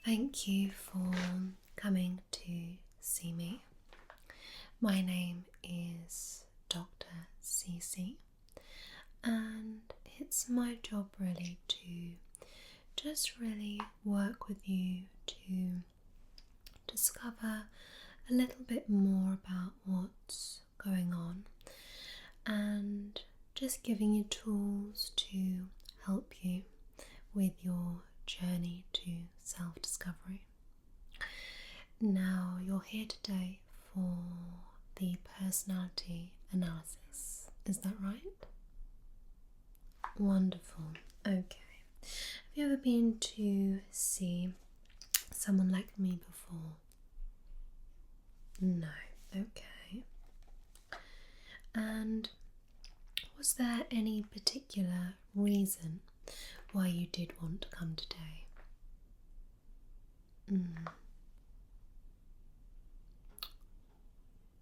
Thank you for coming to see me. My name is Dr. Cece, and it's my job really to just really work with you to discover a little bit more about what's going on and just giving you tools to help you with your journey to self-discovery. Now, you're here today for the personality analysis, is that right? Wonderful. Okay. Have you ever been to see someone like me before? No. Okay. And was there any particular reason why you did want to come today?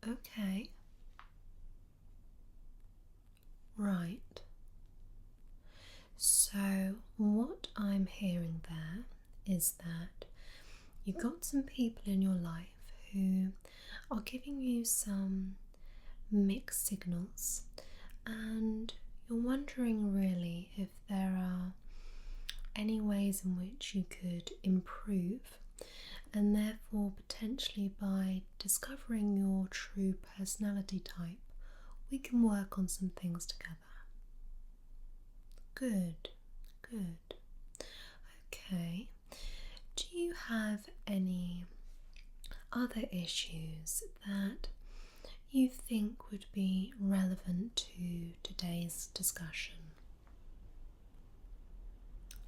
Okay. Right. So what I'm hearing there is that you've got some people in your life who are giving you some mixed signals, and you're wondering really if there are any ways in which you could improve, and therefore potentially by discovering your true personality type we can work on some things together. Good. Okay, do you have any other issues that you think would be relevant to today's discussion?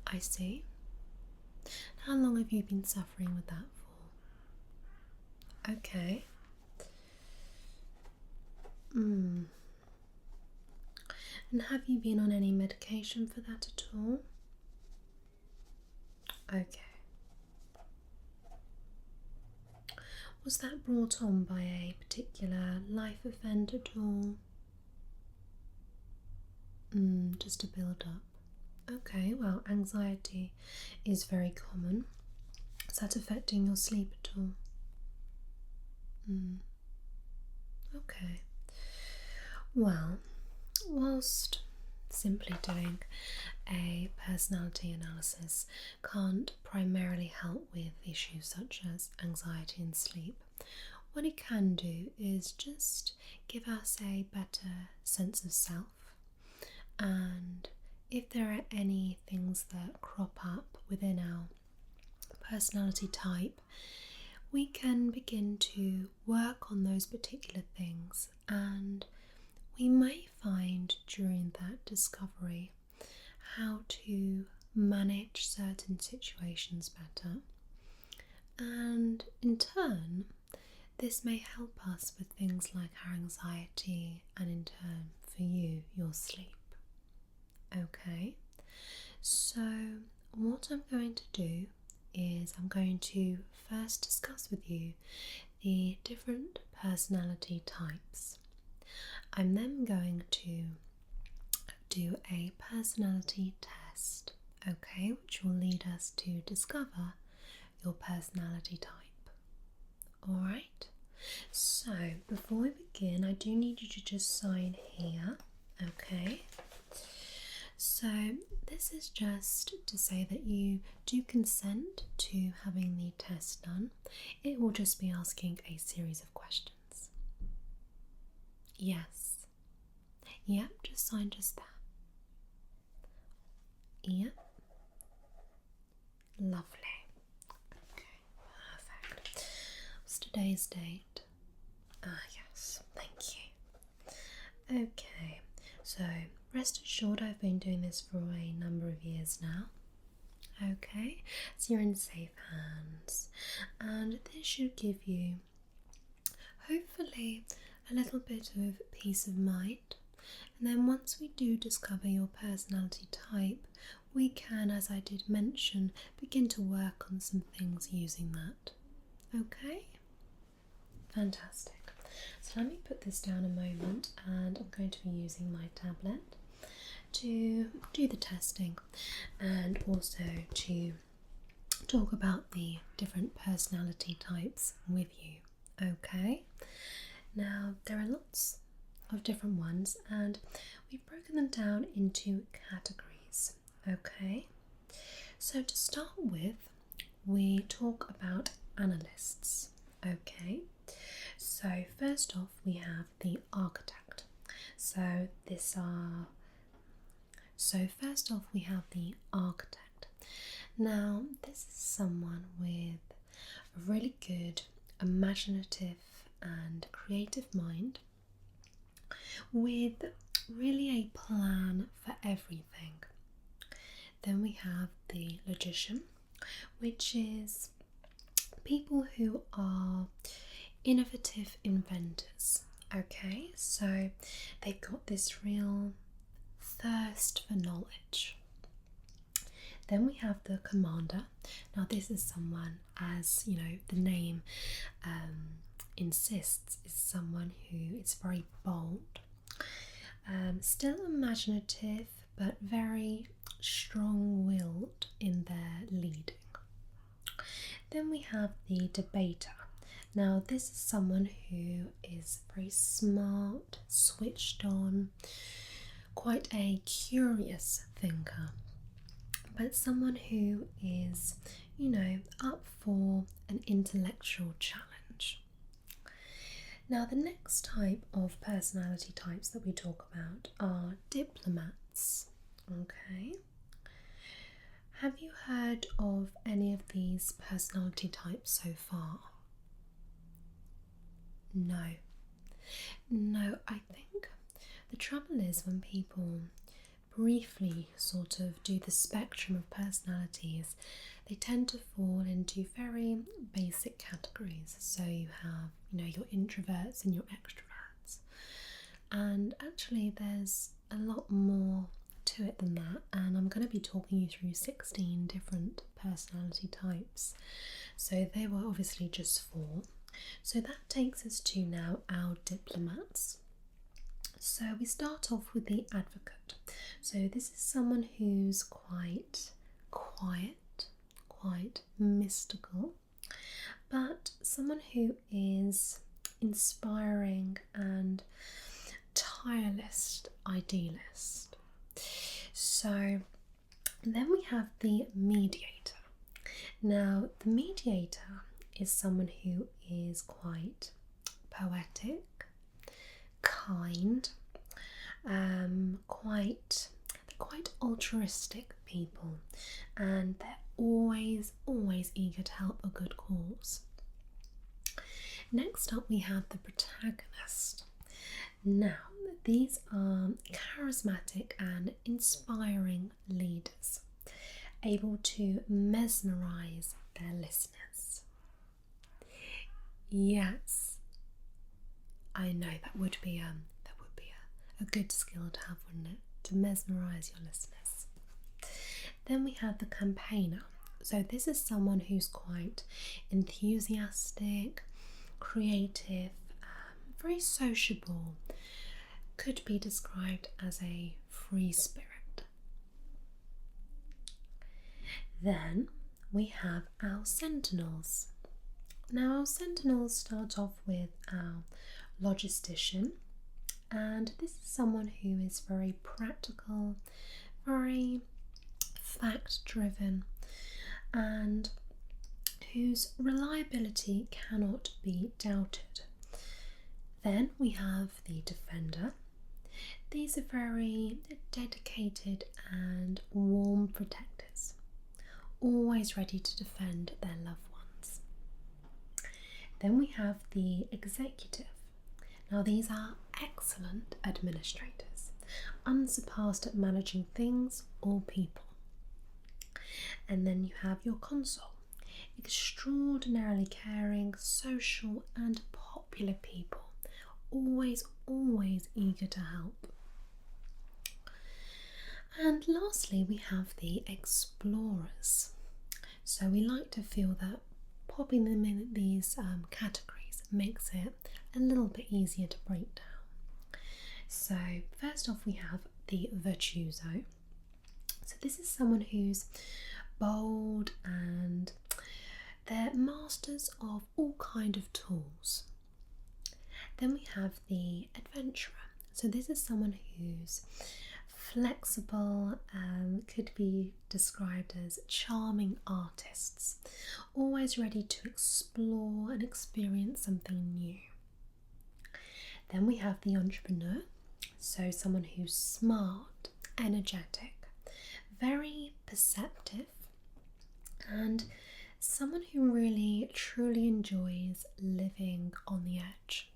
I see. How long have you been suffering with that for? Okay. And have you been on any medication for that at all? Okay. Was that brought on by a particular life event at all? Just a build up. Okay, well, anxiety is very common. Is that affecting your sleep at all? Okay. Well, whilst simply doing a personality analysis can't primarily help with issues such as anxiety and sleep, what it can do is just give us a better sense of self, and if there are any things that crop up within our personality type, we can begin to work on those particular things, and we may find during that discovery how to manage certain situations better, and in turn this may help us with things like our anxiety and in turn for you, your sleep. Okay, so what I'm going to do is I'm going to first discuss with you the different personality types. I'm then going to do a personality test, okay, which will lead us to discover your personality type. Alright, so before we begin, I do need you to just sign here, okay? So this is just to say that you do consent to having the test done. It will just be asking a series of questions. Yes. Yep, just sign just that. Yep. Lovely. Okay, perfect. What's today's date? Yes, thank you. Okay, so rest assured I've been doing this for a number of years now. Okay, so you're in safe hands, and this should give you hopefully a little bit of peace of mind, and then once we do discover your personality type, we can, as I did mention, begin to work on some things using that. Okay? Fantastic. So let me put this down a moment, and I'm going to be using my tablet to do the testing and also to talk about the different personality types with you. Okay, now there are lots of different ones, and we've broken them down into categories. Okay, so to start with, we talk about analysts. Okay, so first off, we have the architect. First off, we have the architect. Now, this is someone with a really good imaginative and creative mind, with really a plan for everything. Then we have the logician, which is people who are innovative inventors. Okay, so they've got this real thirst for knowledge. Then we have the commander. Now this is someone, as you know, the name insists, is someone who is very bold, still imaginative, but very strong-willed in their leading. Then we have the debater. Now this is someone who is very smart, switched on, quite a curious thinker, but someone who is, up for an intellectual challenge. Now the next type of personality types that we talk about are diplomats. Okay. Have you heard of any of these personality types so far? No, I think the trouble is when people briefly sort of do the spectrum of personalities, they tend to fall into very basic categories. So you have, your introverts and your extroverts. And actually there's a lot more to it than that, and I'm going to be talking you through 16 different personality types. So they were obviously just 4. So that takes us to now our diplomats. So we start off with the advocate. So this is someone who's quite quiet, quite mystical, but someone who is inspiring and tireless idealist. So then we have the mediator. Now the mediator is someone who is quite poetic, kind, quite altruistic people, and they're always eager to help a good cause. Next up we have the protagonist. Now these are charismatic and inspiring leaders, able to mesmerize their listeners. Yes, I know that would be a good skill to have, wouldn't it? To mesmerize your listeners. Then we have the campaigner. So this is someone who's quite enthusiastic, creative, very sociable. Could be described as a free spirit. Then we have our sentinels. Now our sentinels start off with our logistician, and this is someone who is very practical, very fact-driven, and whose reliability cannot be doubted. Then we have the defender. These are very dedicated and warm protectors, always ready to defend their loved ones. Then we have the executive. Now these are excellent administrators, unsurpassed at managing things or people. And then you have your consul, extraordinarily caring, social and popular people, always eager to help. And lastly we have the explorers. So we like to feel that popping them in these categories makes it a little bit easier to break down. So first off we have the virtuoso. So this is someone who's bold, and they're masters of all kind of tools. Then we have the adventurer. So this is someone who's flexible, could be described as charming artists, always ready to explore and experience something new. Then we have the entrepreneur, so someone who's smart, energetic, very perceptive, and someone who really truly enjoys living on the edge.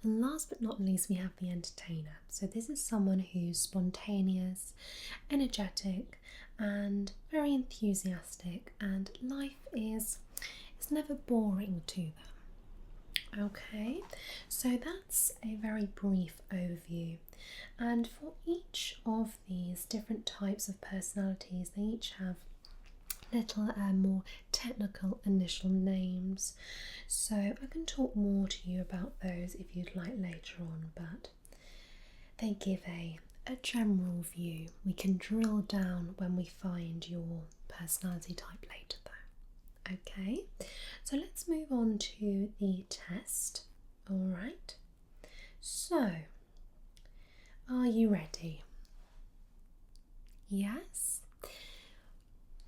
And last but not least, we have the entertainer. So this is someone who's spontaneous, energetic, and very enthusiastic, and life is never boring to them. Okay, so that's a very brief overview, and for each of these different types of personalities, they each have little more technical initial names, so I can talk more to you about those if you'd like later on, but they give a general view. We can drill down when we find your personality type later though. Okay, so let's move on to the test. Alright, so are you ready? Yes?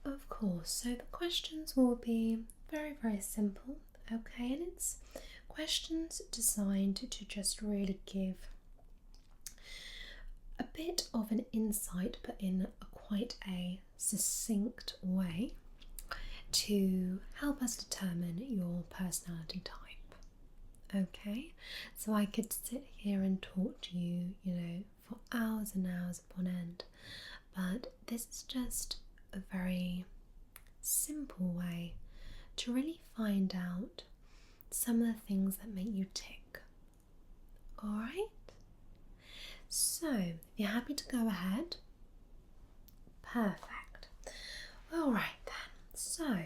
Of course, so the questions will be very, very simple, okay, and it's questions designed to just really give a bit of an insight, but in quite a succinct way, to help us determine your personality type. Okay, so I could sit here and talk to you, for hours and hours upon end, but this is just a very simple way to really find out some of the things that make you tick. Alright? So, if you're happy to go ahead, perfect. Alright then. So,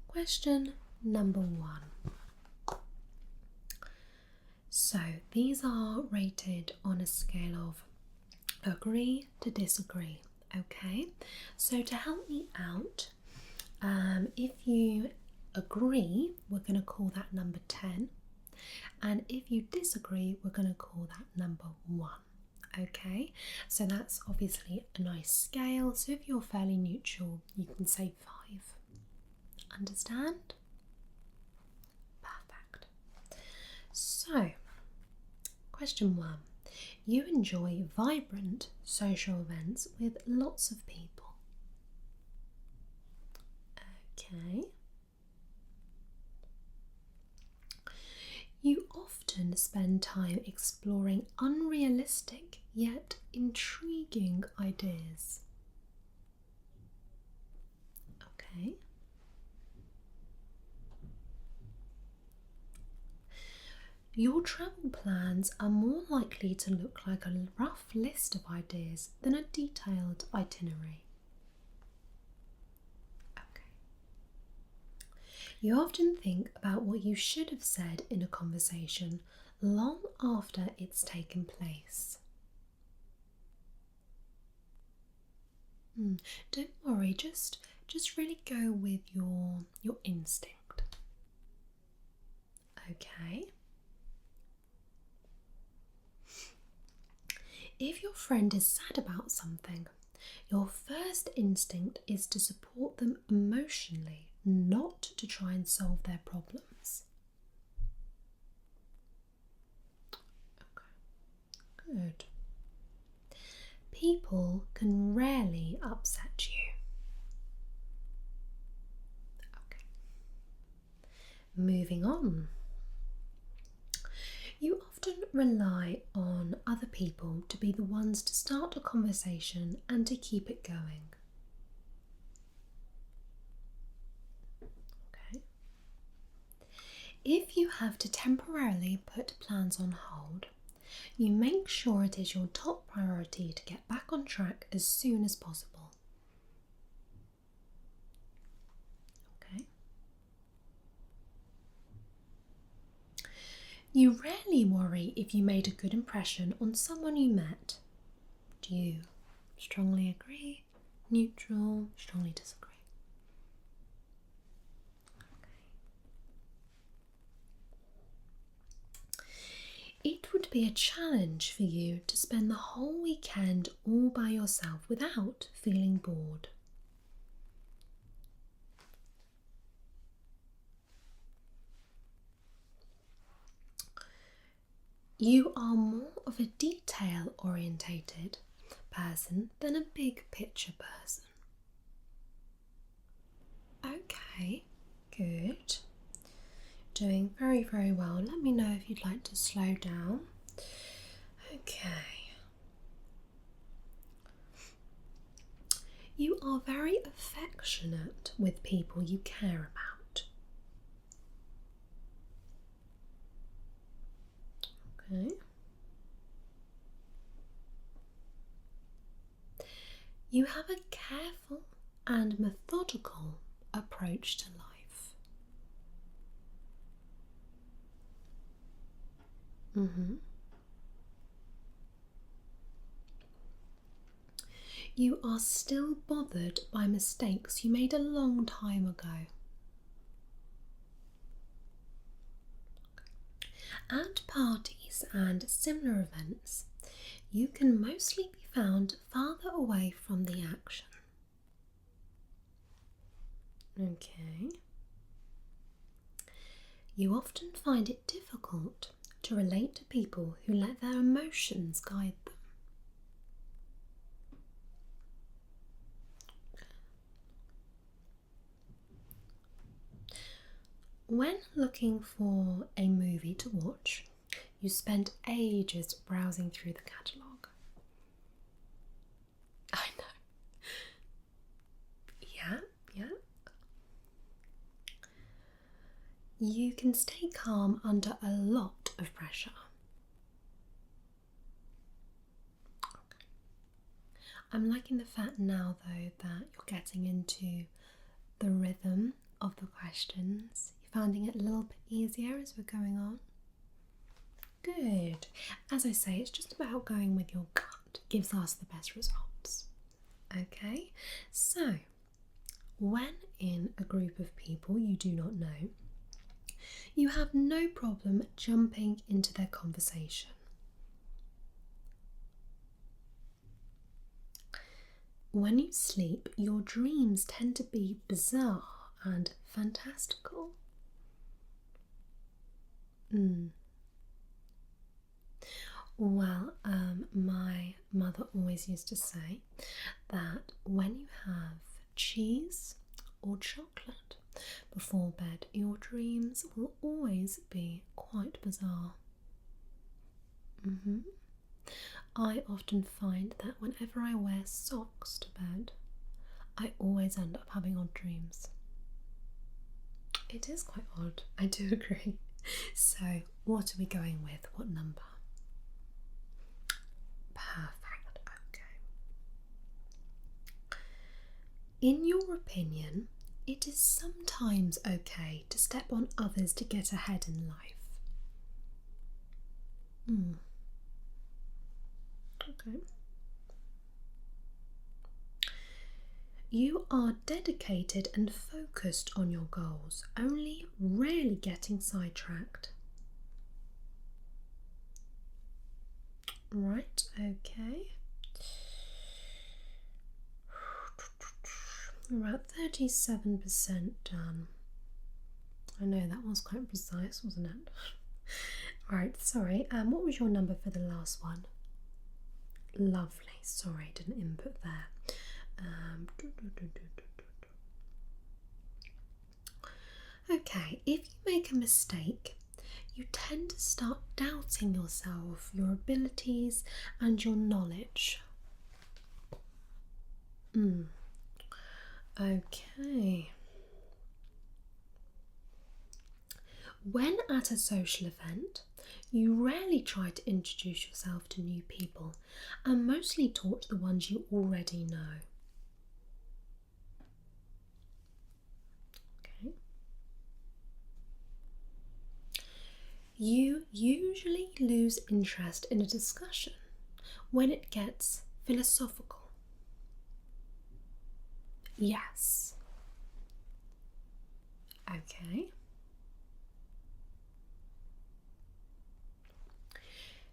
question number 1. So, these are rated on a scale of agree to disagree, okay? So, to help me out, if you agree, we're going to call that number 10, and if you disagree, we're going to call that number 1. Okay, so that's obviously a nice scale, so if you're fairly neutral, you can say 5. Understand? Perfect. So, question 1. You enjoy vibrant social events with lots of people. Okay. You often spend time exploring unrealistic yet intriguing ideas. Okay. Your travel plans are more likely to look like a rough list of ideas than a detailed itinerary. You often think about what you should have said in a conversation long after it's taken place. Don't worry, just really go with your instinct. Okay. If your friend is sad about something, your first instinct is to support them emotionally, not to try and solve their problems. Okay, good. People can rarely upset you. Okay. Moving on. You often rely on other people to be the ones to start a conversation and to keep it going. Okay. If you have to temporarily put plans on hold, you make sure it is your top priority to get back on track as soon as possible. Okay. You rarely worry if you made a good impression on someone you met. Do you strongly agree? Neutral, strongly disagree. It would be a challenge for you to spend the whole weekend all by yourself without feeling bored. You are more of a detail-orientated person than a big picture person. Okay, good. Doing very, very well. Let me know if you'd like to slow down. Okay. You are very affectionate with people you care about. Okay. You have a careful and methodical approach to life. You are still bothered by mistakes you made a long time ago. At parties and similar events, you can mostly be found farther away from the action. Okay. You often find it difficult to relate to people who let their emotions guide them. When looking for a movie to watch, you spend ages browsing through the catalogue. I know. Yeah. You can stay calm under a lot of pressure. Okay. I'm liking the fact now, though, that you're getting into the rhythm of the questions. You're finding it a little bit easier as we're going on. Good. As I say, it's just about going with your gut. Gives us the best results. Okay, so when in a group of people you do not know, you have no problem jumping into their conversation. When you sleep, your dreams tend to be bizarre and fantastical. Well, my mother always used to say that when you have cheese or chocolate before bed, your dreams will always be quite bizarre. I often find that whenever I wear socks to bed, I always end up having odd dreams. It is quite odd, I do agree. So, what are we going with? What number? Perfect, okay. In your opinion, it is sometimes okay to step on others to get ahead in life. Okay. You are dedicated and focused on your goals, only rarely getting sidetracked. Right, okay. We're about 37% done. I know that was quite precise, wasn't it? Right, sorry. What was your number for the last one? Lovely. Sorry, didn't input there. Okay, if you make a mistake, you tend to start doubting yourself, your abilities, and your knowledge. Okay. When at a social event, you rarely try to introduce yourself to new people and mostly talk to the ones you already know. Okay. You usually lose interest in a discussion when it gets philosophical. Yes. Okay.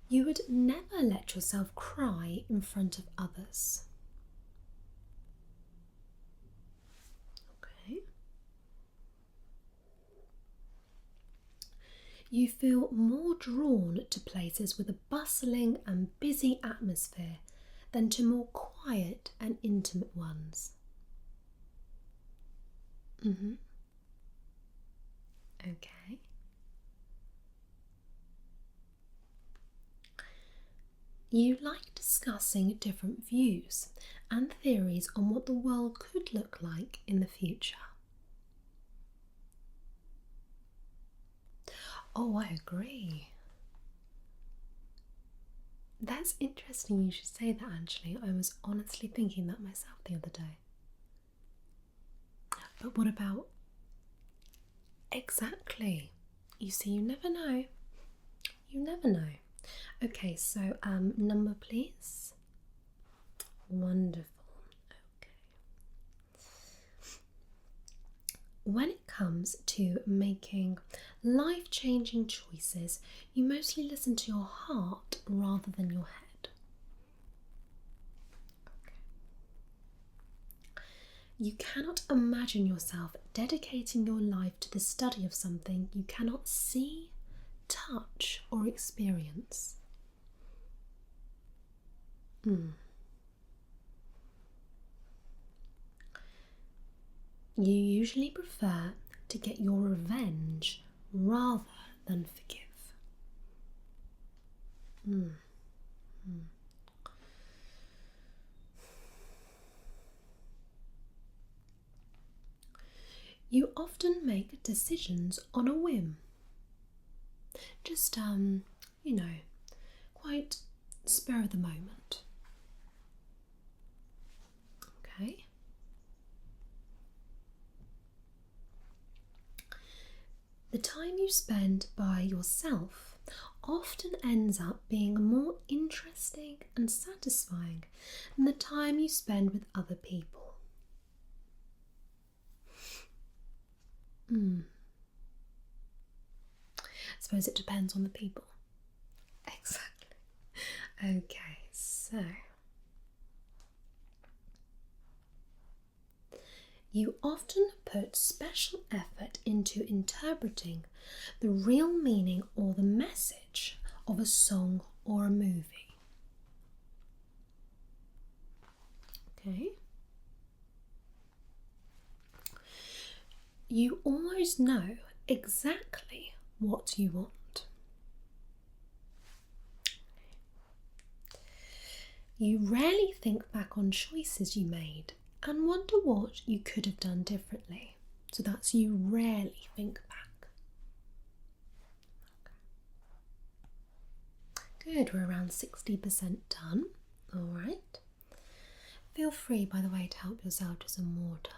You would never let yourself cry in front of others. Okay. You feel more drawn to places with a bustling and busy atmosphere than to more quiet and intimate ones. Mm-hmm. Okay. You like discussing different views and theories on what the world could look like in the future. Oh, I agree. That's interesting you should say that, actually. I was honestly thinking that myself the other day. But what about... Exactly. You see, you never know. You never know. Okay, so number please. Wonderful. Okay. When it comes to making life-changing choices, you mostly listen to your heart rather than your head. Okay. You cannot imagine yourself dedicating your life to the study of something you cannot see, touch, or experience. You usually prefer to get your revenge rather than forgive. You often make decisions on a whim. Just, quite spur of the moment. Okay? The time you spend by yourself often ends up being more interesting and satisfying than the time you spend with other people. I suppose it depends on the people. Exactly. Okay, so you often put special effort into interpreting the real meaning or the message of a song or a movie. Okay? You always know exactly what you want. You rarely think back on choices you made and wonder what you could have done differently. So that's you rarely think back. Good, we're around 60% done. Alright. Feel free, by the way, to help yourself to some water.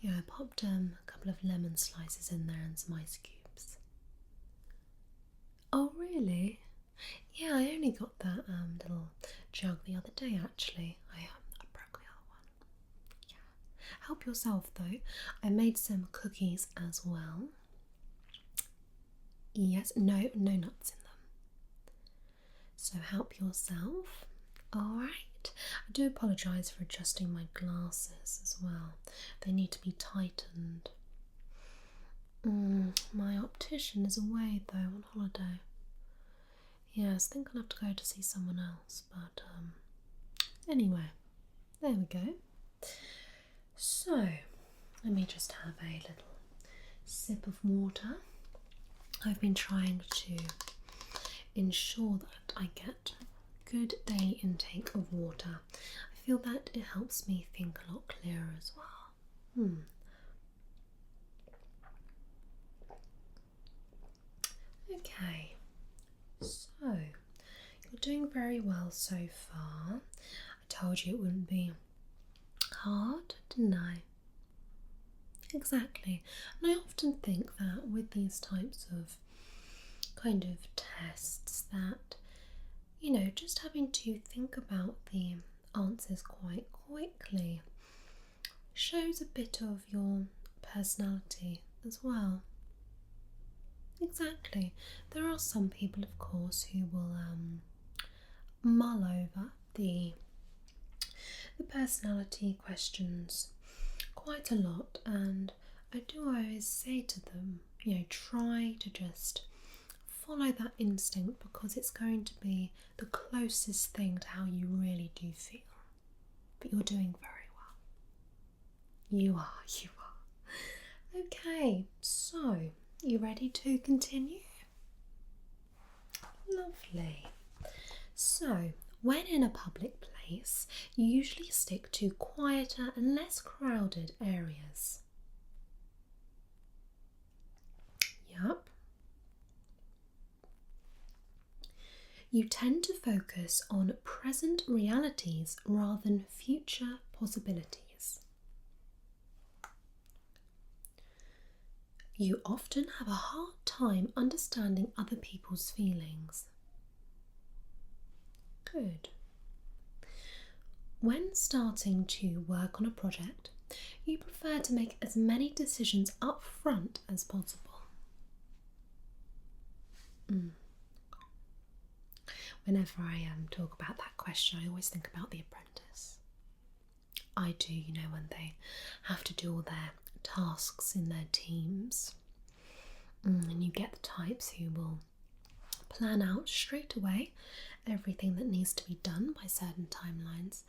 Yeah, I popped a couple of lemon slices in there and some ice cubes. Oh, really? Yeah, I only got that little jug the other day, actually. I broke the other one. Yeah. Help yourself, though. I made some cookies as well. Yes, no nuts in them. So help yourself. Alright. I do apologise for adjusting my glasses as well. They need to be tightened. My optician is away though, on holiday. Yes, I think I'll have to go to see someone else, but anyway, there we go. So, let me just have a little sip of water. I've been trying to ensure that I get good daily intake of water. I feel that it helps me think a lot clearer as well. Okay, so you're doing very well so far. I told you it wouldn't be hard, didn't I? Exactly. And I often think that with these types of kind of tests that, just having to think about the answers quite quickly shows a bit of your personality as well. Exactly. There are some people, of course, who will mull over the personality questions quite a lot, and I do always say to them, try to just follow that instinct, because it's going to be the closest thing to how you really do feel. But you're doing very well. You are. Okay, so you ready to continue? Lovely. So, when in a public place, you usually stick to quieter and less crowded areas. Yup. You tend to focus on present realities rather than future possibilities. You often have a hard time understanding other people's feelings. Good. When starting to work on a project, you prefer to make as many decisions up front as possible. Whenever I talk about that question, I always think about The Apprentice. I do, when they have to do all their tasks in their teams. And you get the types who will plan out straight away everything that needs to be done by certain timelines,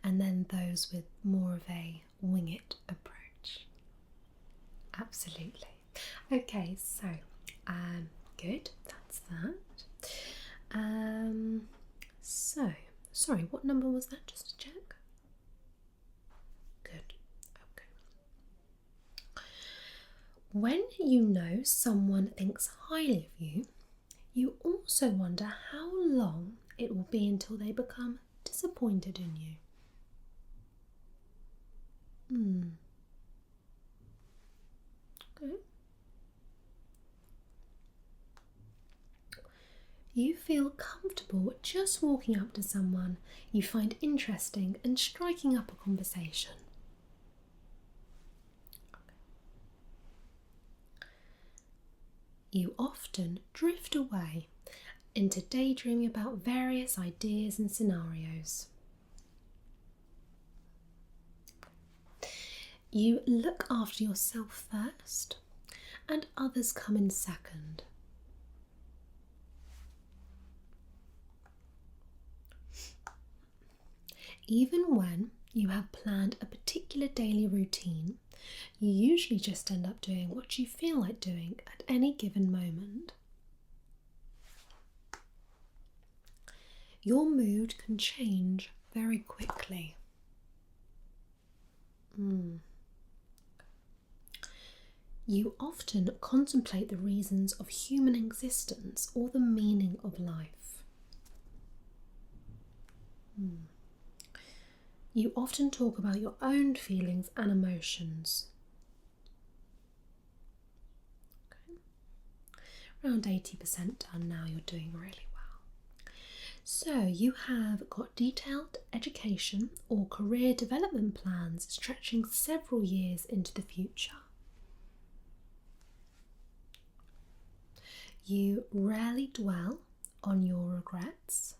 and then those with more of a wing it approach. Absolutely. Okay, so good, that's that. Sorry, what number was that, just to check? Good, okay. When you know someone thinks highly of you, you also wonder how long it will be until they become disappointed in you. Okay. You feel comfortable just walking up to someone you find interesting and striking up a conversation. You often drift away into daydreaming about various ideas and scenarios. You look after yourself first, and others come in second. Even when you have planned a particular daily routine, you usually just end up doing what you feel like doing at any given moment. Your mood can change very quickly. You often contemplate the reasons of human existence or the meaning of life. You often talk about your own feelings and emotions. Okay. Around 80% done now, you're doing really well. So you have got detailed education or career development plans stretching several years into the future. You rarely dwell on your regrets.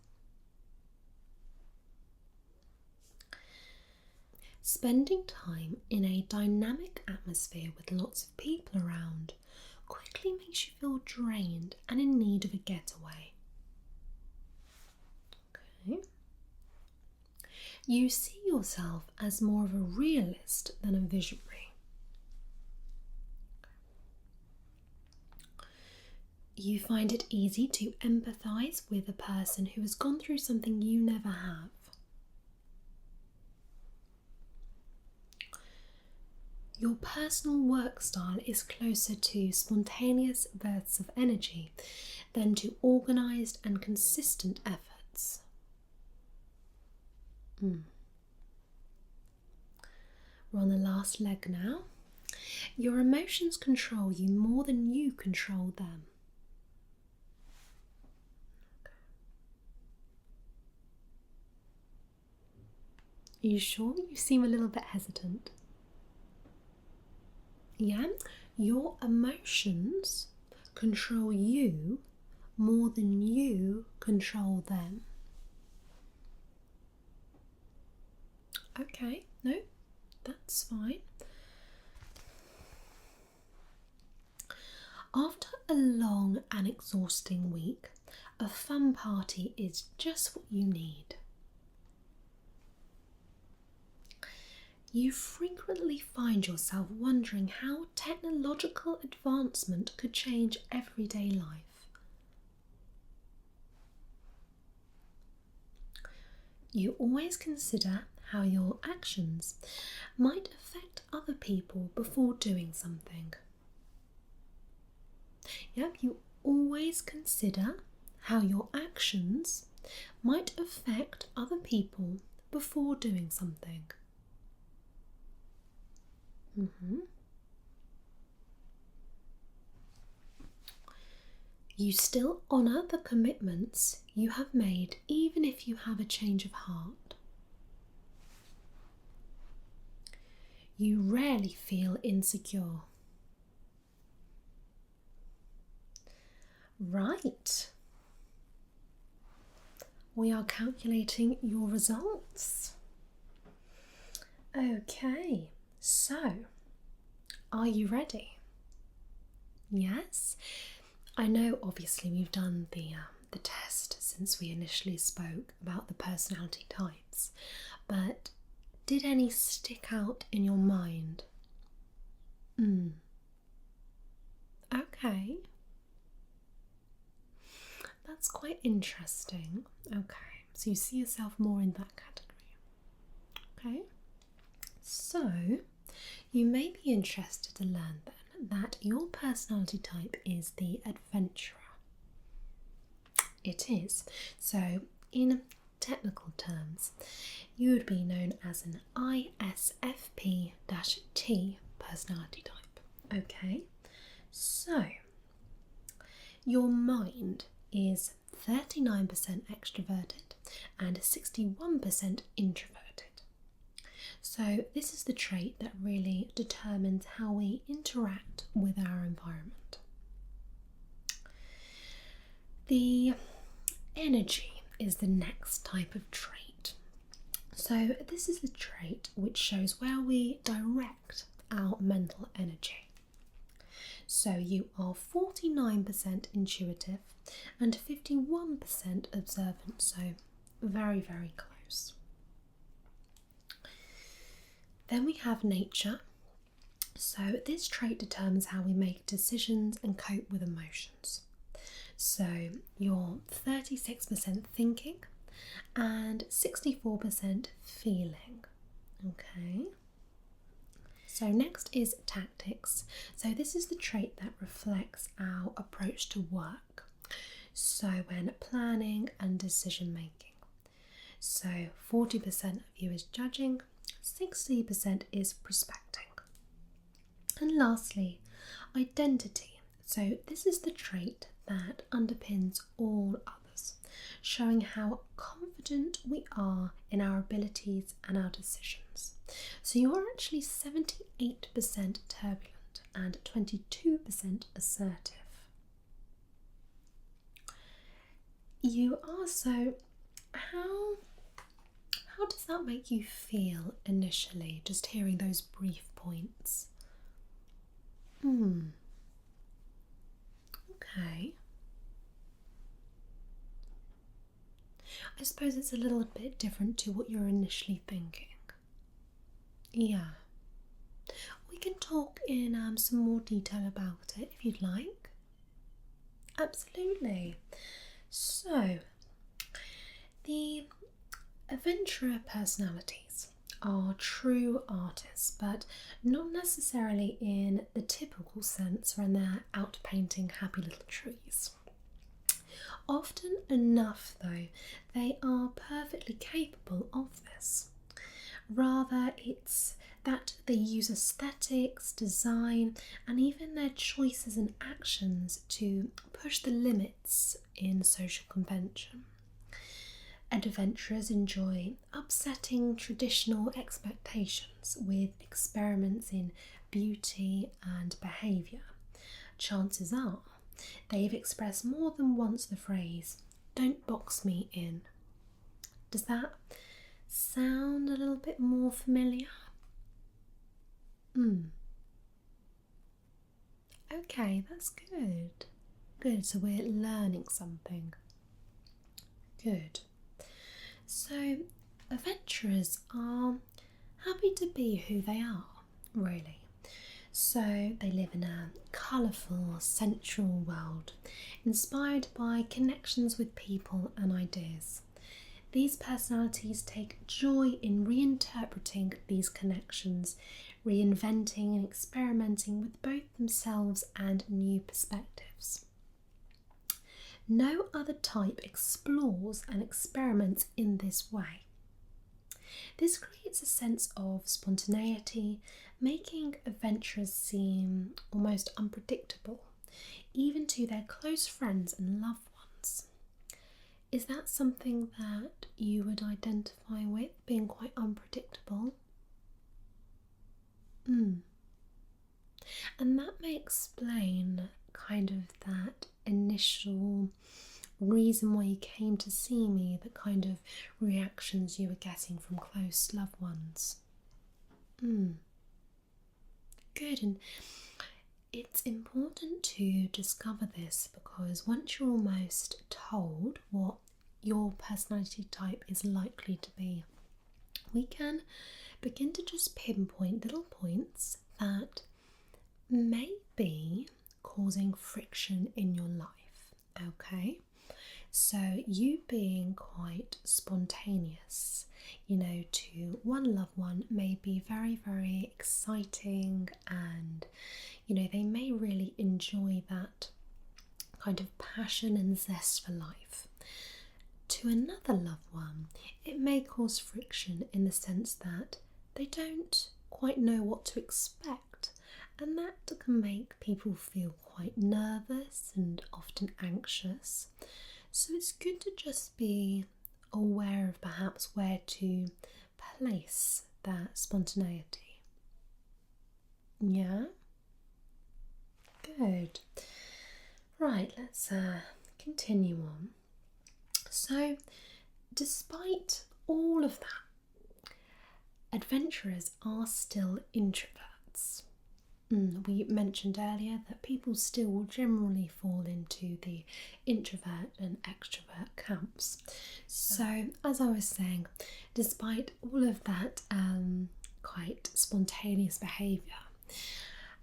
Spending time in a dynamic atmosphere with lots of people around quickly makes you feel drained and in need of a getaway. Okay. You see yourself as more of a realist than a visionary. You find it easy to empathise with a person who has gone through something you never have. Your personal work style is closer to spontaneous bursts of energy than to organised and consistent efforts. We're on the last leg now. Your emotions control you more than you control them. Are you sure? You seem a little bit hesitant. Yeah, your emotions control you more than you control them. Okay, no, that's fine. After a long and exhausting week, a fun party is just what you need. You frequently find yourself wondering how technological advancement could change everyday life. You always consider how your actions might affect other people before doing something. Yep, you always consider how your actions might affect other people before doing something. You still honour the commitments you have made even if you have a change of heart. You rarely feel insecure. Right. We are calculating your results. Okay, so are you ready? Yes? I know obviously we've done the test since we initially spoke about the personality types, but did any stick out in your mind? Okay. That's quite interesting. Okay, so you see yourself more in that category. Okay, so you may be interested to learn then that your personality type is the adventurer. It is. So, in technical terms, you would be known as an ISFP-T personality type. Okay, so your mind is 39% extroverted and 61% introverted. So this is the trait that really determines how we interact with our environment. The energy is the next type of trait. So this is the trait which shows where we direct our mental energy. So you are 49% intuitive and 51% observant, so very, very close. Then we have nature. So this trait determines how we make decisions and cope with emotions. So you're 36% thinking and 64% feeling. Okay. So next is tactics. So this is the trait that reflects our approach to work. So when planning and decision making. So 40% of you is judging, 60% is prospecting. And lastly, identity. So this is the trait that underpins all others, showing how confident we are in our abilities and our decisions. So you're actually 78% turbulent and 22% assertive. You are. So how does that make you feel initially, just hearing those brief points? Okay. I suppose it's a little bit different to what you're initially thinking. Yeah. We can talk in some more detail about it if you'd like. Absolutely. So, the adventurer personalities are true artists, but not necessarily in the typical sense when they're out painting happy little trees. Often enough, though, they are perfectly capable of this. Rather, it's that they use aesthetics, design, and even their choices and actions to push the limits in social convention. Adventurers enjoy upsetting traditional expectations with experiments in beauty and behaviour, chances are they've expressed more than once the phrase, "Don't box me in." Does that sound a little bit more familiar? Okay, that's good. Good, so we're learning something. Good. So, adventurers are happy to be who they are, really. So, they live in a colourful, sensual world, inspired by connections with people and ideas. These personalities take joy in reinterpreting these connections, reinventing and experimenting with both themselves and new perspectives. No other type explores and experiments in this way. This creates a sense of spontaneity, making adventurers seem almost unpredictable, even to their close friends and loved ones. Is that something that you would identify with, being quite unpredictable? And that may explain kind of that initial reason why you came to see me, the kind of reactions you were getting from close loved ones. Good, and it's important to discover this because once you're almost told what your personality type is likely to be, we can begin to just pinpoint little points that may be causing friction in your life. Okay, so you being quite spontaneous, to one loved one may be very, very exciting, and they may really enjoy that kind of passion and zest for life. To another loved one, it may cause friction in the sense that they don't quite know what to expect, and that can make people feel quite nervous and often anxious. So it's good to just be aware of perhaps where to place that spontaneity. Yeah? Good. Right, let's continue on. So, despite all of that, adventurers are still introverts. We mentioned earlier that people still generally fall into the introvert and extrovert camps. So, as I was saying, despite all of that quite spontaneous behaviour,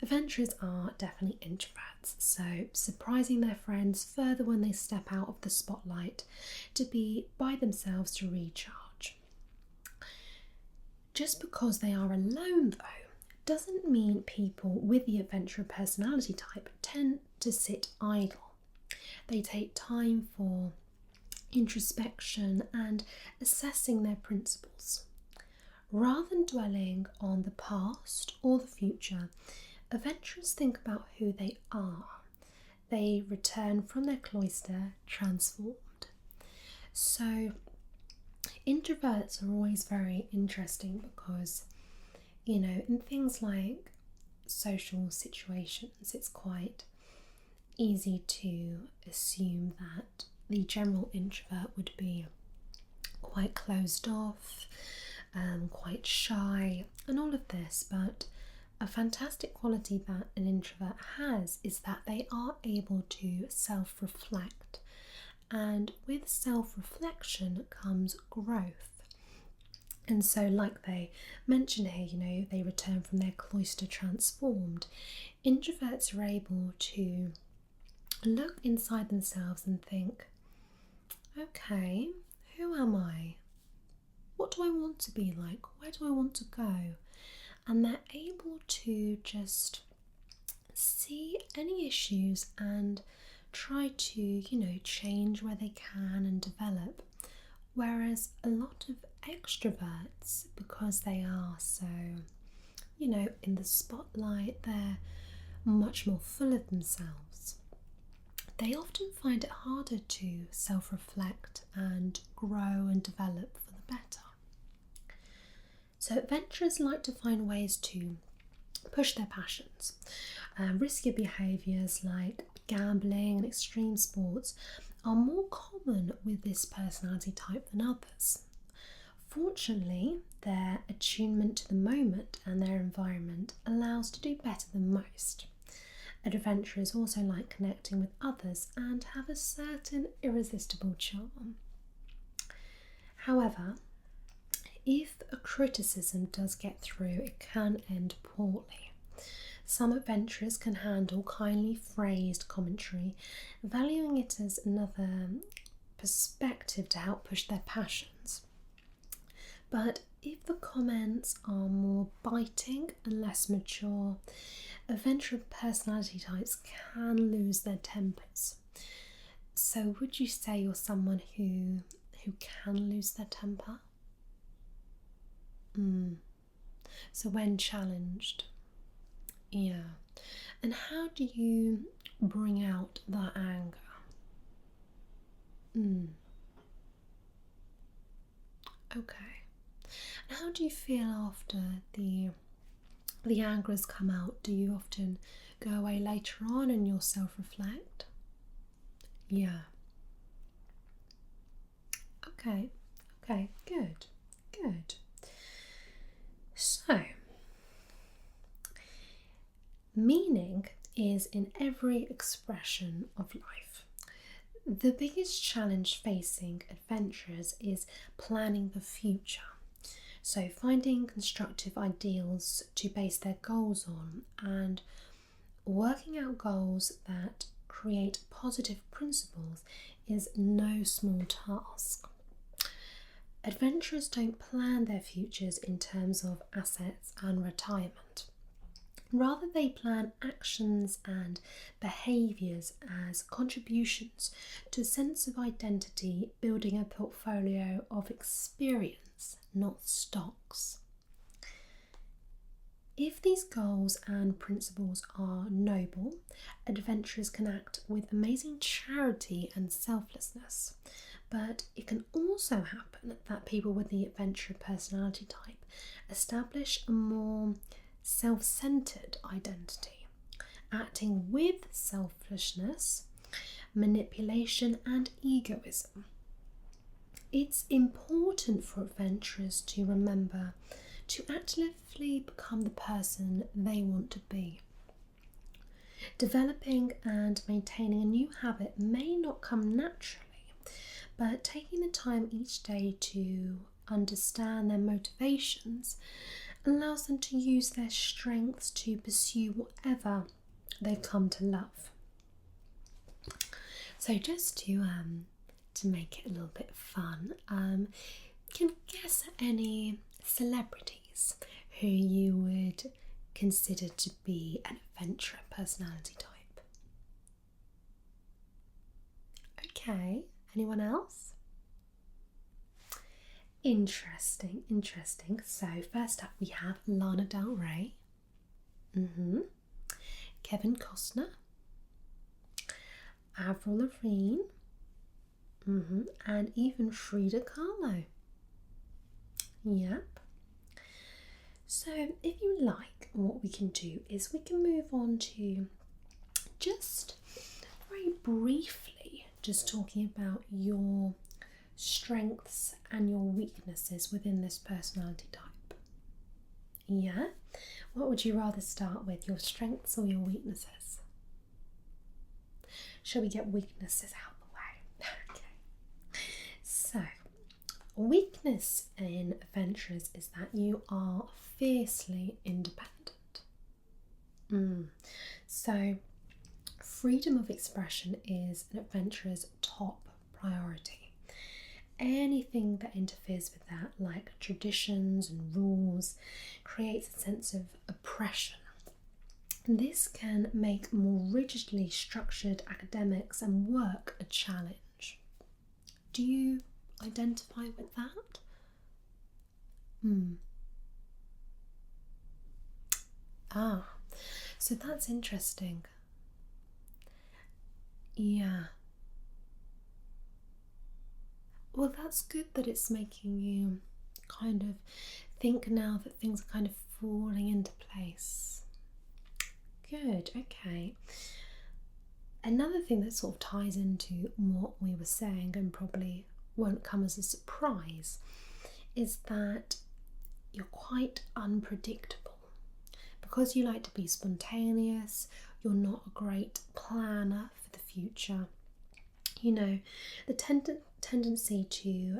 adventurers are definitely introverts, so surprising their friends further when they step out of the spotlight to be by themselves to recharge. Just because they are alone, though, doesn't mean people with the adventurer personality type tend to sit idle. They take time for introspection and assessing their principles. Rather than dwelling on the past or the future, adventurers think about who they are. They return from their cloister transformed. So, introverts are always very interesting because, in things like social situations, it's quite easy to assume that the general introvert would be quite closed off, quite shy, and all of this, but a fantastic quality that an introvert has is that they are able to self-reflect, and with self-reflection comes growth. And so, like they mention here, they return from their cloister transformed. Introverts are able to look inside themselves and think, okay, who am I? What do I want to be like? Where do I want to go? And they're able to just see any issues and try to, change where they can and develop. Whereas a lot of extroverts, because they are so, in the spotlight, they're much more full of themselves. They often find it harder to self-reflect and grow and develop for the better. So adventurers like to find ways to push their passions. Riskier behaviours like gambling and extreme sports are more common with this personality type than others. Fortunately, their attunement to the moment and their environment allows to do better than most. Adventurers also like connecting with others and have a certain irresistible charm. However, if a criticism does get through, it can end poorly. Some adventurers can handle kindly phrased commentary, valuing it as another perspective to help push their passions. But if the comments are more biting and less mature, adventurer personality types can lose their tempers. So would you say you're someone who can lose their temper? So when challenged, yeah. And how do you bring out that anger? Okay. And how do you feel after the anger has come out? Do you often go away later on and you'll self-reflect? Yeah. Okay, good. So, meaning is in every expression of life. The biggest challenge facing adventurers is planning the future. So, finding constructive ideals to base their goals on and working out goals that create positive principles is no small task. Adventurers don't plan their futures in terms of assets and retirement. Rather, they plan actions and behaviours as contributions to a sense of identity, building a portfolio of experience, not stocks. If these goals and principles are noble, adventurers can act with amazing charity and selflessness. But it can also happen that people with the adventurer personality type establish a more self-centered identity, acting with selfishness, manipulation, and egoism. It's important for adventurers to remember to actively become the person they want to be. Developing and maintaining a new habit may not come naturally, but taking the time each day to understand their motivations allows them to use their strengths to pursue whatever they come to love. So just to make it a little bit fun, you can guess any celebrities who you would consider to be an adventurer personality type. Okay, anyone else? Interesting. So first up we have Lana Del Rey, Kevin Costner, Avril Lavigne, and even Frida Kahlo. Yep. So if you like, what we can do is we can move on to just very briefly just talking about your strengths and your weaknesses within this personality type. Yeah? What would you rather start with, your strengths or your weaknesses? Shall we get weaknesses out of the way? Okay. So, weakness in adventurers is that you are fiercely independent. So, freedom of expression is an adventurer's top priority. Anything that interferes with that, like traditions and rules, creates a sense of oppression. This can make more rigidly structured academics and work a challenge. Do you identify with that? So that's interesting. Yeah. Well, that's good that it's making you kind of think now that things are kind of falling into place. Good, okay. Another thing that sort of ties into what we were saying and probably won't come as a surprise is that you're quite unpredictable. Because you like to be spontaneous, you're not a great planner for the future. You know, the tendency to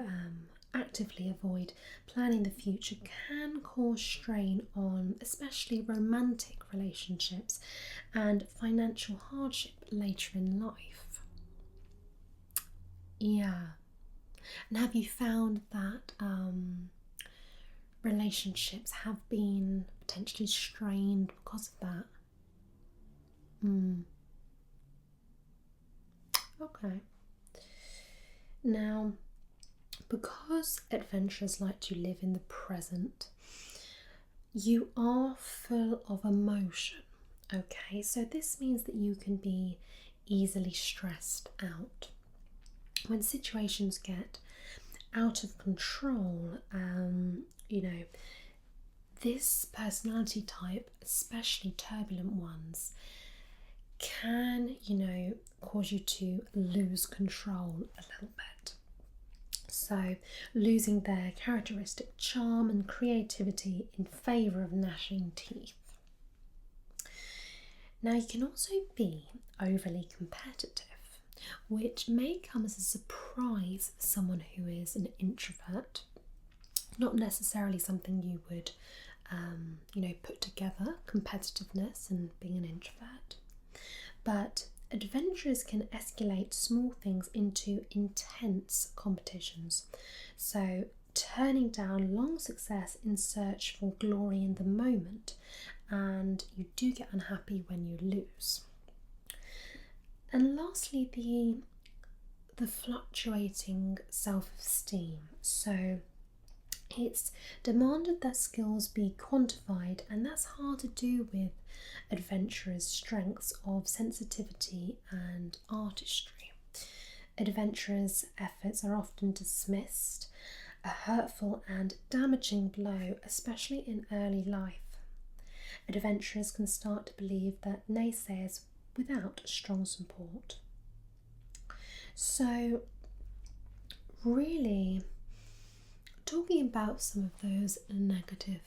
actively avoid planning the future can cause strain on especially romantic relationships and financial hardship later in life. Yeah. And have you found that relationships have been potentially strained because of that? Okay. Now, because adventurers like to live in the present, you are full of emotion. Okay, so this means that you can be easily stressed out. When situations get out of control, this personality type, especially turbulent ones, can, cause you to lose control a little bit. So, losing their characteristic charm and creativity in favour of gnashing teeth. Now, you can also be overly competitive, which may come as a surprise for someone who is an introvert. Not necessarily something you would, put together, competitiveness and being an introvert. But adventurers can escalate small things into intense competitions. So, turning down long success in search for glory in the moment, and you do get unhappy when you lose. And lastly, the fluctuating self-esteem. So it's demanded that skills be quantified, and that's hard to do with adventurers' strengths of sensitivity and artistry. Adventurers' efforts are often dismissed, a hurtful and damaging blow, especially in early life. Adventurers can start to believe that naysayers without strong support. So, really, talking about some of those negative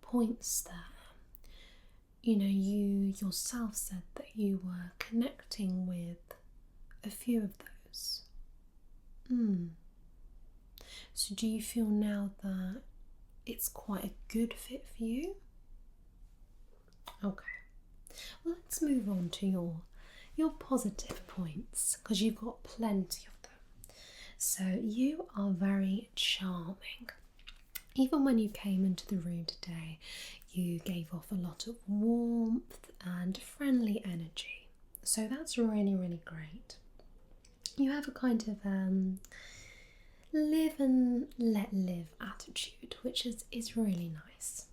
points there, you yourself said that you were connecting with a few of those. So do you feel now that it's quite a good fit for you? Okay. Well, let's move on to your positive points, because you've got plenty of them. So you are very charming. Even when you came into the room today, you gave off a lot of warmth and friendly energy. So that's really, really great. You have a kind of live and let live attitude, which is really nice.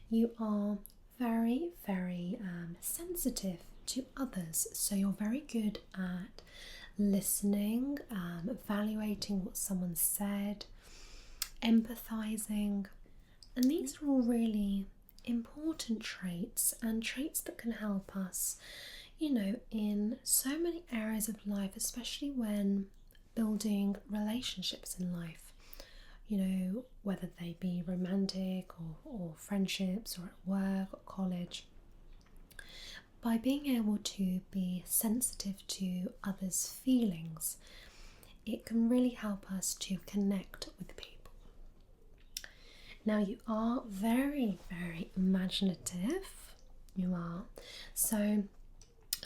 You are very, very sensitive to others, so you're very good at listening, evaluating what someone said, empathizing, and these are all really important traits, and traits that can help us, in so many areas of life, especially when building relationships in life, whether they be romantic or friendships or at work or college. By being able to be sensitive to others' feelings, it can really help us to connect with people. Now, you are very, very imaginative. You are. So,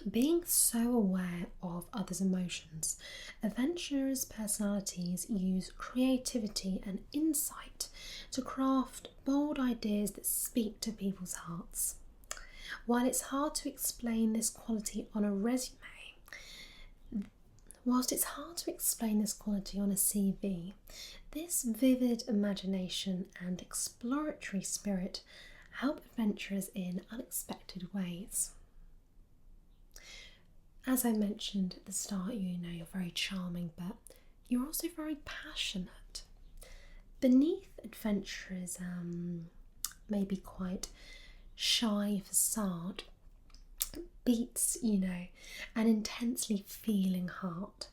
being so aware of others' emotions, adventurers' personalities use creativity and insight to craft bold ideas that speak to people's hearts. While it's hard to explain this quality on a resume, CV, this vivid imagination and exploratory spirit help adventurers in unexpected ways. As I mentioned at the start, you're very charming, but you're also very passionate. Beneath adventurers may be quite shy facade beats, an intensely feeling heart.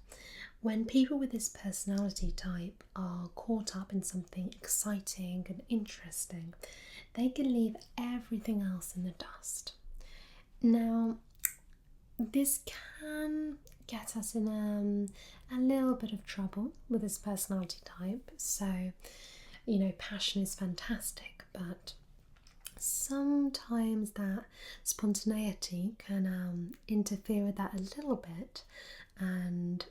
When people with this personality type are caught up in something exciting and interesting, they can leave everything else in the dust. Now, this can get us in a little bit of trouble with this personality type. So, passion is fantastic, but sometimes that spontaneity can interfere with that a little bit, and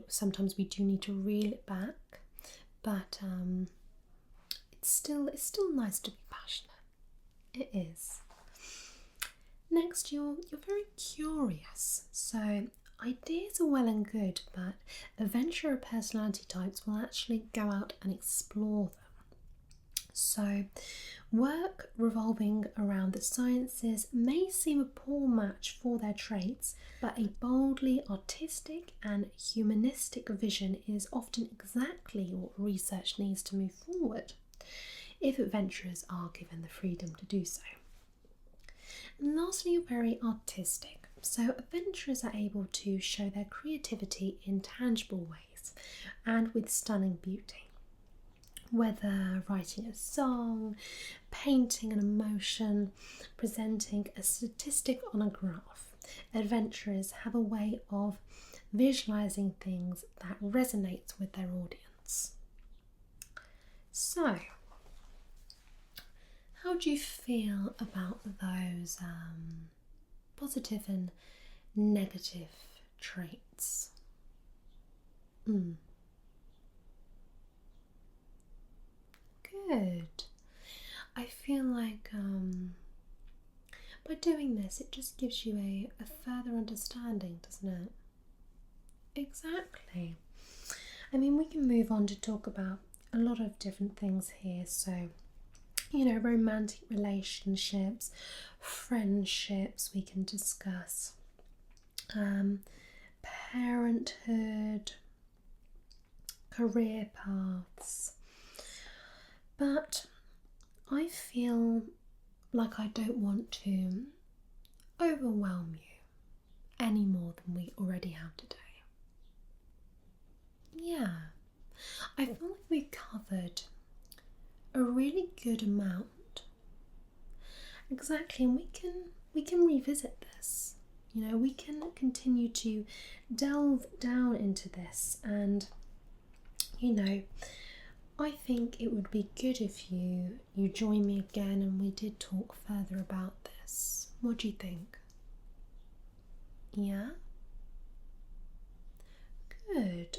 sometimes we do need to reel it back, but it's still nice to be passionate. It is. Next, you're very curious, so ideas are well and good, but adventurer personality types will actually go out and explore them. So, work revolving around the sciences may seem a poor match for their traits, but a boldly artistic and humanistic vision is often exactly what research needs to move forward, if adventurers are given the freedom to do so. And lastly, you're very artistic. So, adventurers are able to show their creativity in tangible ways and with stunning beauty. Whether writing a song, painting an emotion, presenting a statistic on a graph, adventurers have a way of visualizing things that resonates with their audience. So, how do you feel about those positive and negative traits? Good. I feel like by doing this, it just gives you a further understanding, doesn't it? Exactly. I mean, we can move on to talk about a lot of different things here. So, romantic relationships, friendships, we can discuss parenthood, career paths. But I feel like I don't want to overwhelm you any more than we already have today. Yeah, I feel like we covered a really good amount. Exactly, and we can revisit this. We can continue to delve down into this, and I think it would be good if you join me again and we did talk further about this. What do you think? Yeah? Good.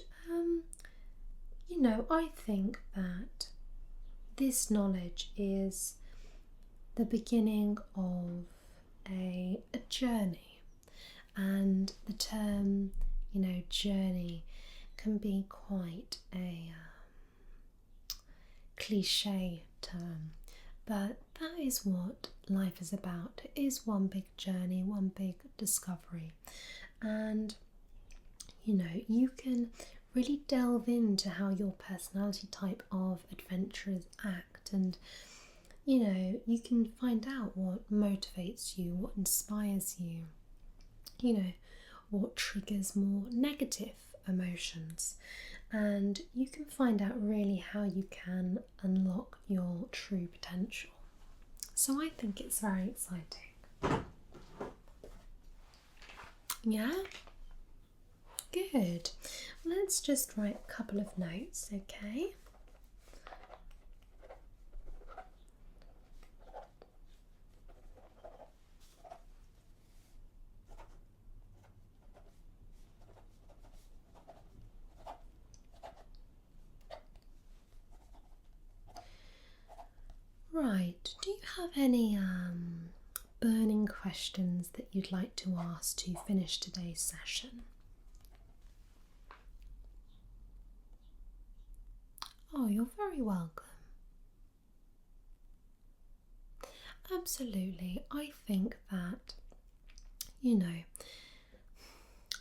I think that this knowledge is the beginning of a journey, and the term, journey can be quite a cliche term, but that is what life is about. It is one big journey, one big discovery, and you can really delve into how your personality type of adventurers act, and you can find out what motivates you, what inspires you, what triggers more negative emotions, and you can find out really how you can unlock your true potential. So I think it's very exciting. Yeah? Good. Let's just write a couple of notes, okay? Right, do you have any burning questions that you'd like to ask to finish today's session? Oh, you're very welcome. Absolutely. I think that,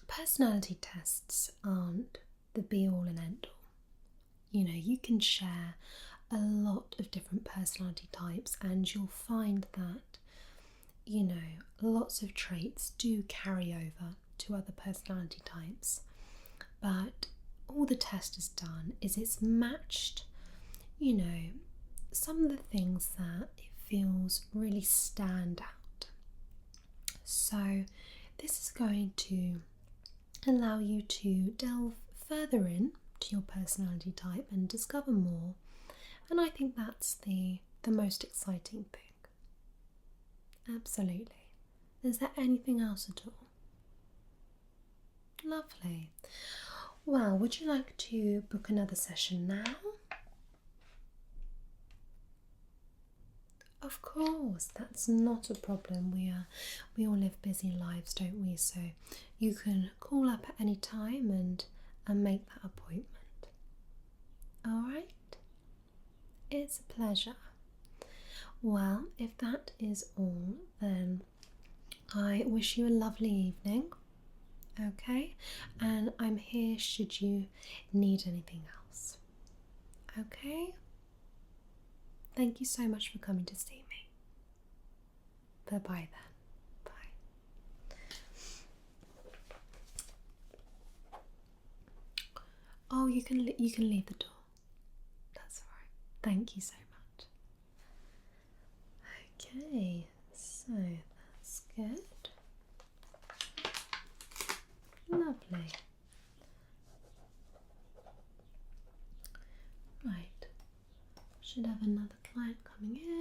personality tests aren't the be all and end all. You can share a lot of different personality types, and you'll find that lots of traits do carry over to other personality types, but all the test has done is it's matched, some of the things that it feels really stand out. So this is going to allow you to delve further in to your personality type and discover more, and I think that's the most exciting thing. Absolutely. Is there anything else at all? Lovely. Well, would you like to book another session now? Of course, that's not a problem. We all live busy lives, don't we? So you can call up at any time and make that appointment. All right? It's a pleasure. Well, if that is all, then I wish you a lovely evening. Okay? And I'm here should you need anything else. Okay? Thank you so much for coming to see me. Bye-bye then. Bye. Oh, you can leave the door. That's all right. Thank you so much. Okay, so that's good. Lovely. Right. Should have another client coming in.